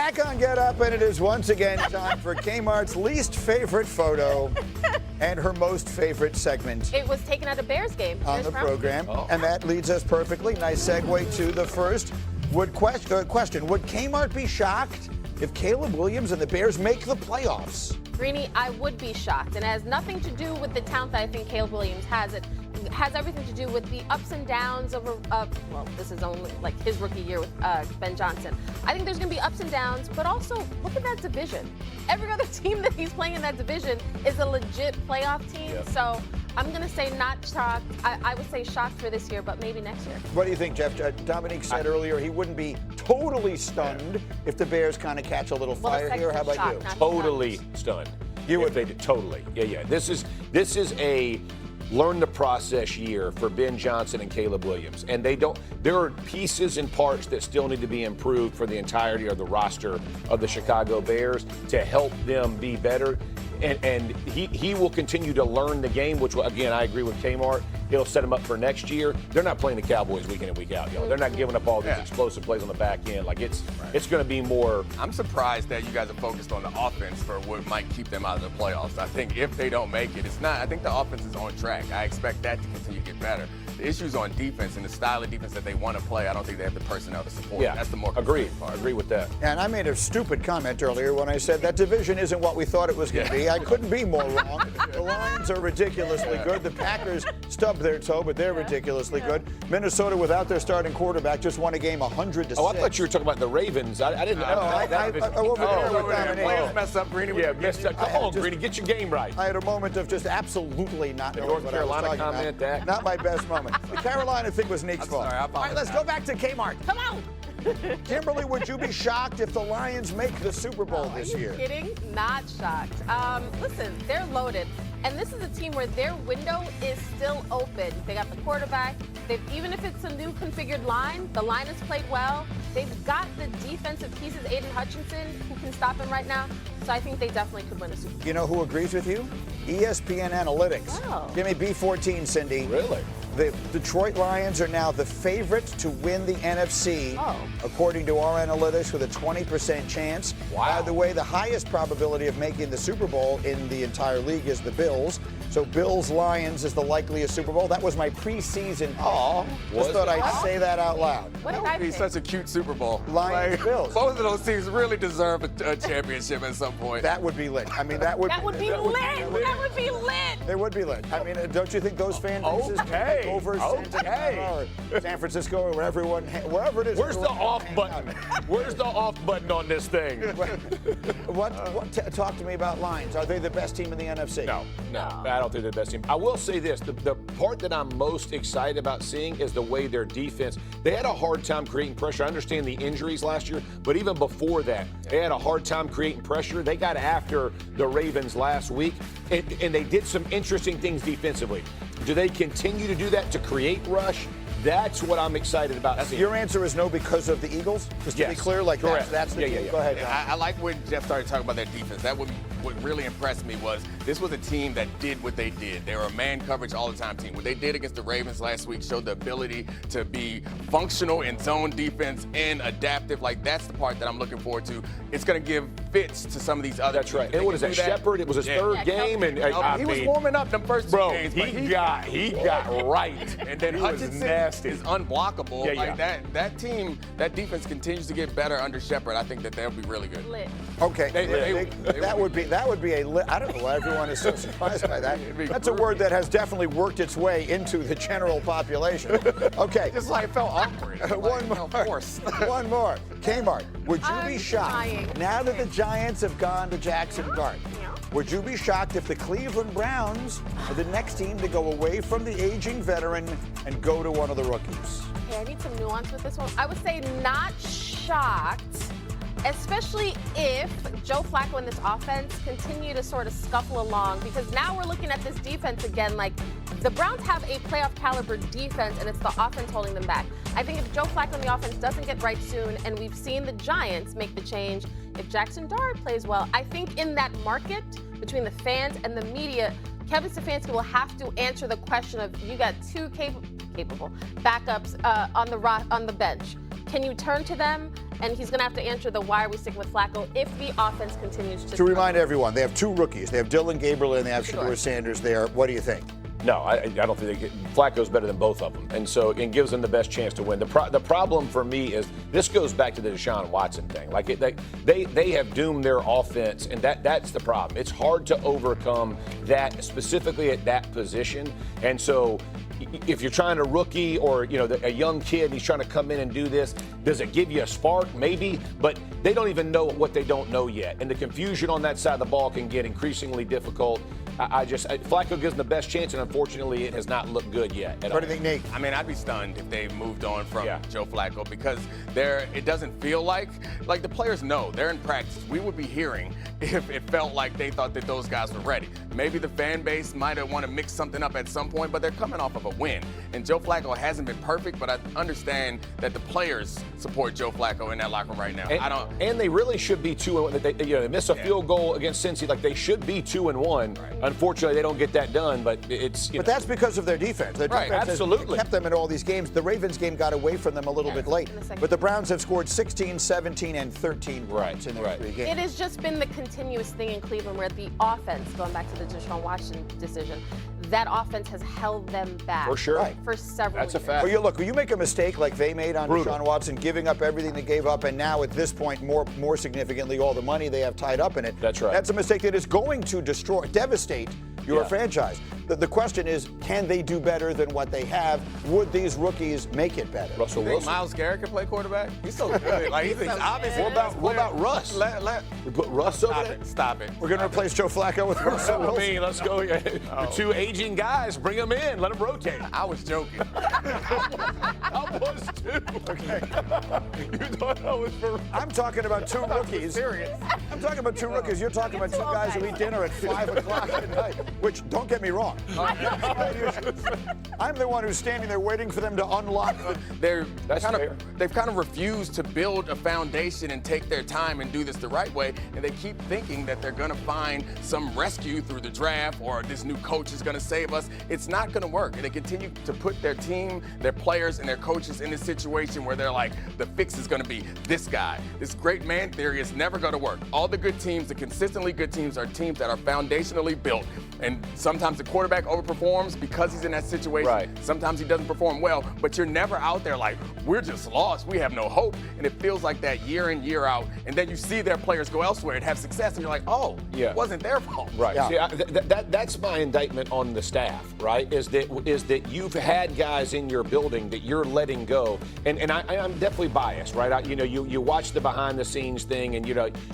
Back on Get Up, and it is once again time for Kmart's least favorite photo and her most favorite segment. It was taken at a Bears game. On the program. Oh. And that leads us perfectly. Nice segue to the first. Question, would Kmart be shocked if Caleb Williams and the Bears make the playoffs? Greeny, I would be shocked. And it has nothing to do with the talent that I think Caleb Williams has. It has everything to do with the ups and downs of, well, this is only like his rookie year with Ben Johnson. I think there's going to be ups and downs, but also look at that division. Every other team that he's playing in that division is a legit playoff team. Yep. So I'm going to say not shocked. I would say shocked for this year, but maybe next year. What do you think, Jeff? Dominique said earlier he wouldn't be totally stunned if the Bears kind of catch a little fire here. How about you? Totally stunned. You would. They did, totally. Yeah. This is a learn the process year for Ben Johnson and Caleb Williams. And there are pieces and parts that still need to be improved for the entirety of the roster of the Chicago Bears to help them be better. And he will continue to learn the game, which, again, I agree with Kmart. It'll set him up for next year. They're not playing the Cowboys week in and week out. They're not giving up all these explosive plays on the back end. Like it's going to be more. I'm surprised that you guys are focused on the offense for what might keep them out of the playoffs. I think if they don't make it, it's not. I think the offense is on track. I expect that to continue to get better. The issues on defense and the style of defense that they want to play, I don't think they have the personnel to support. Yeah, that's the more agreed. part. I agree with that. And I made a stupid comment earlier when I said that division isn't what we thought it was going to be. I couldn't be more wrong. The Lions are ridiculously good. The Packers stubbed their toe, but they're ridiculously good. Minnesota, without their starting quarterback, just won a game 100-6. Oh, I thought you were talking about the Ravens. I didn't know. Over there with Dominique. Players mess up, Greeny. Yeah, messed up. Come on, Greeny, get your game right. I had a moment of just absolutely not knowing North what I was Carolina talking comment about. that. Not my best moment. The Carolina thing was Nick's fault. sorry, I All right, let's go back to Kmart. Come on. Kimberly, would you be shocked if the Lions make the Super Bowl this year? Are you kidding? Not shocked. Listen, they're loaded. And this is a team where their window is still open. They got the quarterback. Even if it's a new configured line, the line has played well. They've got the defensive pieces, Aiden Hutchinson, who can stop him right now. So I think they definitely could win a Super Bowl. You know who agrees with you? ESPN Analytics. Oh. Give me B14, Cindy. Really? The Detroit Lions are now the favorite to win the NFC, according to our analytics, with a 20% chance. Wow. By the way, the highest probability of making the Super Bowl in the entire league is the Bills. So Bills-Lions is the likeliest Super Bowl. That was my preseason. Just thought I'd say that out loud. What did That I would be pick? such a cute Super Bowl. Lions, Bills. Both of those teams really deserve a championship at some point. That would be lit. I mean, that would That would be lit. That would be lit. It would be lit. I mean, don't you think those fan bases Okay. take over Santa Clara or San Francisco or wherever it is? Where's the off button? Where's the off button on this thing? Talk to me about Lions. Are they the best team in the NFC? No, I don't think they're the best team. I will say this, the part that I'm most excited about seeing is the way their defense, they had a hard time creating pressure. I understand the injuries last year, but even before that, they had a hard time creating pressure. They got after the Ravens last week, and they did some interesting things defensively. Do they continue to do that to create rush? That's what I'm excited about seeing. Your answer is no because of the Eagles? Just to be clear, like that's the team. Go ahead, John. I like when Jeff started talking about their defense. What really impressed me was this was a team that did what they did. They were a man coverage all the time team. What they did against the Ravens last week showed the ability to be functional in zone defense and adaptive. Like that's the part that I'm looking forward to. It's going to give fits to some of these other That's teams. right. And what is that? Shepard? It was his third game, and he was warming up the first two games. He got right. And then Hutchinson is unblockable. Yeah. That team, that defense continues to get better under Shepard. I think that they'll be really good. Lit. Okay, They that would be a lit. I don't know why everyone is so surprised by that. That's a word that has definitely worked its way into the general population. Okay. Just like it felt awkward. One more. One more. Kmart, would you be I'm shocked dying. now that the Giants have gone to Jackson Dart? Would you be shocked if the Cleveland Browns are the next team to go away from the aging veteran and go to one of the rookies? Okay, I need some nuance with this one. I would say not shocked, especially if Joe Flacco and this offense continue to sort of scuffle along, because now we're looking at this defense again. Like, the Browns have a playoff caliber defense, and it's the offense holding them back. I think if Joe Flacco and the offense doesn't get right soon, and we've seen the Giants make the change, if Jackson Dart plays well, I think in that market between the fans and the media, Kevin Stefanski will have to answer the question of, you got two capable backups on the bench. Can you turn to them? And he's going to have to answer the why are we sticking with Flacco if the offense continues to remind everyone, they have 2 rookies. They have Dylan Gabriel and they have Shedeur Sanders there. What do you think? No, I don't think Flacco's better than both of them, and so it gives them the best chance to win. The problem for me is this goes back to the Deshaun Watson thing. Like they have doomed their offense, and that's the problem. It's hard to overcome that specifically at that position, and so if you're trying a rookie or a young kid and he's trying to come in and do this, does it give you a spark? Maybe, but they don't even know what they don't know yet, and the confusion on that side of the ball can get increasingly difficult. Flacco gives them the best chance, and unfortunately, it has not looked good yet. What do you think, Nate? I mean, I'd be stunned if they moved on from Joe Flacco because it doesn't feel like the players know they're in practice. We would be hearing if it felt like they thought that those guys were ready. Maybe the fan base might have want to mix something up at some point, but they're coming off of a win. And Joe Flacco hasn't been perfect, but I understand that the players support Joe Flacco in that locker room right now. And they really should be 2-1. They miss a field goal against Cincy. Like they should be 2-1. Right. Unfortunately, they don't get that done, but it's. But that's because of their defense. Their defense absolutely kept them in all these games. The Ravens game got away from them a little bit late, but the Browns have scored 16, 17, and 13 points in their 3 games. It has just been the continuous thing in Cleveland where the offense, going back to the Deshaun Watson decision, that offense has held them back for sure for several years. That's a fact. Well, when you make a mistake like they made on Deshaun Watson, giving up everything they gave up, and now at this point, more significantly, all the money they have tied up in it. That's right. That's a mistake that is going to devastate your franchise. The question is, can they do better than what they have? Would these rookies make it better? Russell Wilson. Myles Garrett can play quarterback? He's so good. He's obviously. What about Russ? We put Russ over there? Stop it. We're going to replace Joe Flacco with Russell Wilson. Let's go. The 2 aging guys, bring them in, let them rotate. I was joking. I was too. Okay. You thought I was for. I'm talking about 2 rookies. Serious. I'm talking about 2 rookies. You're talking about 2 guys who eat dinner at 5 o'clock at night. Which, don't get me wrong. I'm the one who's standing there waiting for them to unlock. They've kind of refused to build a foundation and take their time and do this the right way, and they keep thinking that they're going to find some rescue through the draft or this new coach is going to save us. It's not going to work, and they continue to put their team, their players, and their coaches in this situation where they're like, the fix is going to be this guy. This great man theory is never going to work. All the good teams, the consistently good teams, are teams that are foundationally built, and sometimes the quarterback overperforms because he's in that situation. Right. Sometimes he doesn't perform well, but you're never out there like, we're just lost, we have no hope, and it feels like that year in, year out, and then you see their players go elsewhere and have success, and you're like, oh, it wasn't their fault. Right. Yeah. See, that's my indictment on the staff, right, is that you've had guys in your building that you're letting go, and I'm definitely biased, right? You watch the behind-the-scenes thing, and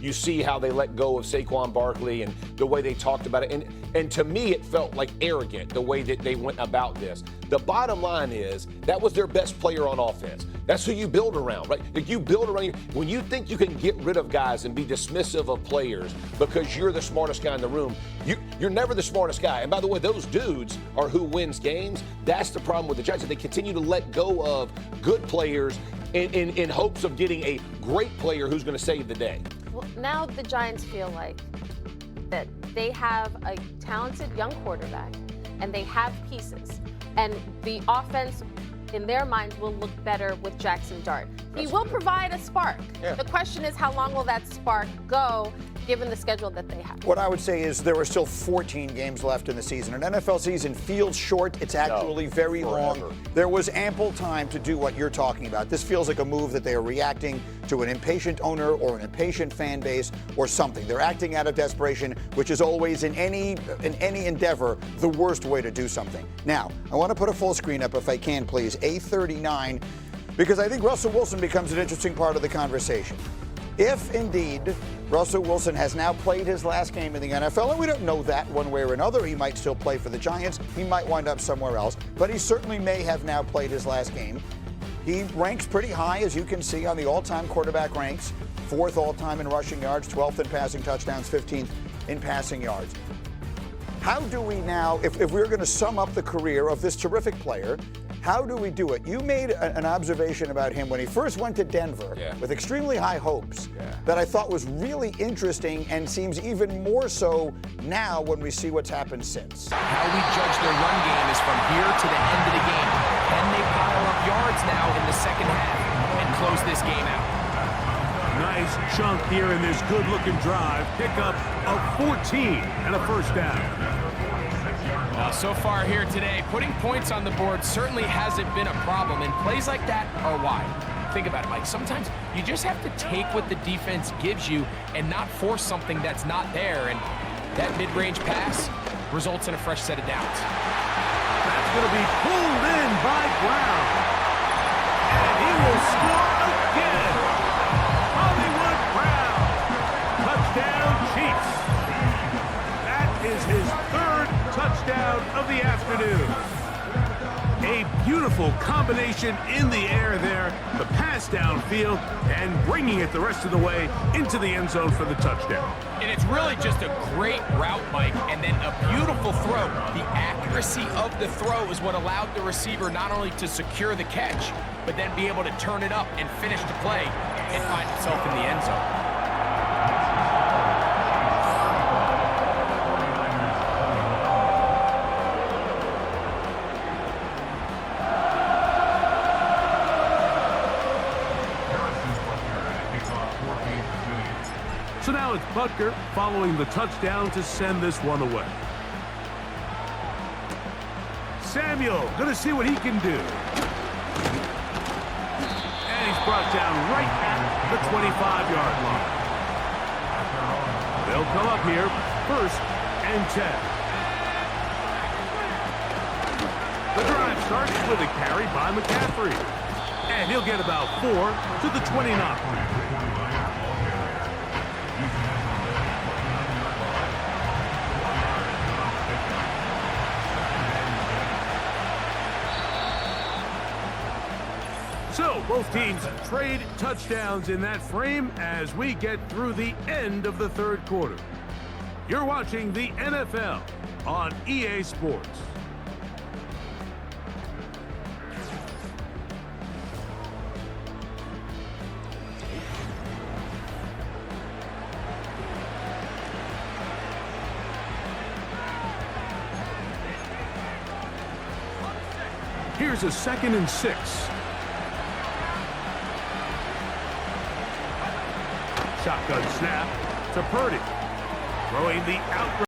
you see how they let go of Saquon Barkley and the way they talked about it, and to me it felt like arrogant the way that they went about this. The bottom line is that was their best player on offense. That's who you build around, right? Like you build around when you think you can get rid of guys and be dismissive of players because you're the smartest guy in the room. You're never the smartest guy. And by the way, those dudes are who wins games. That's the problem with the Giants. They continue to let go of good players in hopes of getting a great player who's going to save the day. Well, now the Giants feel like that they have a talented young quarterback and they have pieces. And the offense, in their minds, will look better with Jackson Dart. He will provide a spark. Yeah. The question is, how long will that spark go, given the schedule that they have? What I would say is there are still 14 games left in the season. An NFL season feels short. It's actually very long. There was ample time to do what you're talking about. This feels like a move that they are reacting to an impatient owner or an impatient fan base or something. They're acting out of desperation, which is always in any endeavor the worst way to do something. Now, I want to put a full screen up if I can, please. A39, because I think Russell Wilson becomes an interesting part of the conversation. If indeed Russell Wilson has now played his last game in the NFL, and we don't know that one way or another, he might still play for the Giants, he might wind up somewhere else, but he certainly may have now played his last game. He ranks pretty high, as you can see, on the all-time quarterback ranks, 4th all-time in rushing yards, 12th in passing touchdowns, 15th in passing yards. How do we now, if we're going to sum up the career of this terrific player, how do we do it? You made an observation about him when he first went to Denver with extremely high hopes that I thought was really interesting and seems even more so now when we see what's happened since. How we judge their run game is from here to the end of the game. Can they pile up yards now in the second half? And close this game out. Nice chunk here in this good-looking drive. Pickup of 14 and a first down. So far here today, putting points on the board certainly hasn't been a problem, and plays like that are why. Think about it, Mike. Sometimes you just have to take what the defense gives you and not force something that's not there, and that mid-range pass results in a fresh set of downs. That's going to be pulled in by Brown. And he will score again. Hollywood Brown. Touchdown, Chiefs. That is his third touchdown of the afternoon. A beautiful combination in the air there. The pass downfield and bringing it the rest of the way into the end zone for the touchdown. And it's really just a great route, Mike, and then a beautiful throw. The accuracy of the throw is what allowed the receiver not only to secure the catch, but then be able to turn it up and finish the play and find himself in the end zone. So now it's Butker following the touchdown to send this one away. Samuel going to see what he can do. And he's brought down right at the 25-yard line. They'll come up here, 1st and 10. The drive starts with a carry by McCaffrey. And he'll get about 4 to the 29. So, both teams trade touchdowns in that frame as we get through the end of the third quarter. You're watching the NFL on EA Sports. Here's a 2nd and 6. Shotgun snap to Purdy. Throwing the out.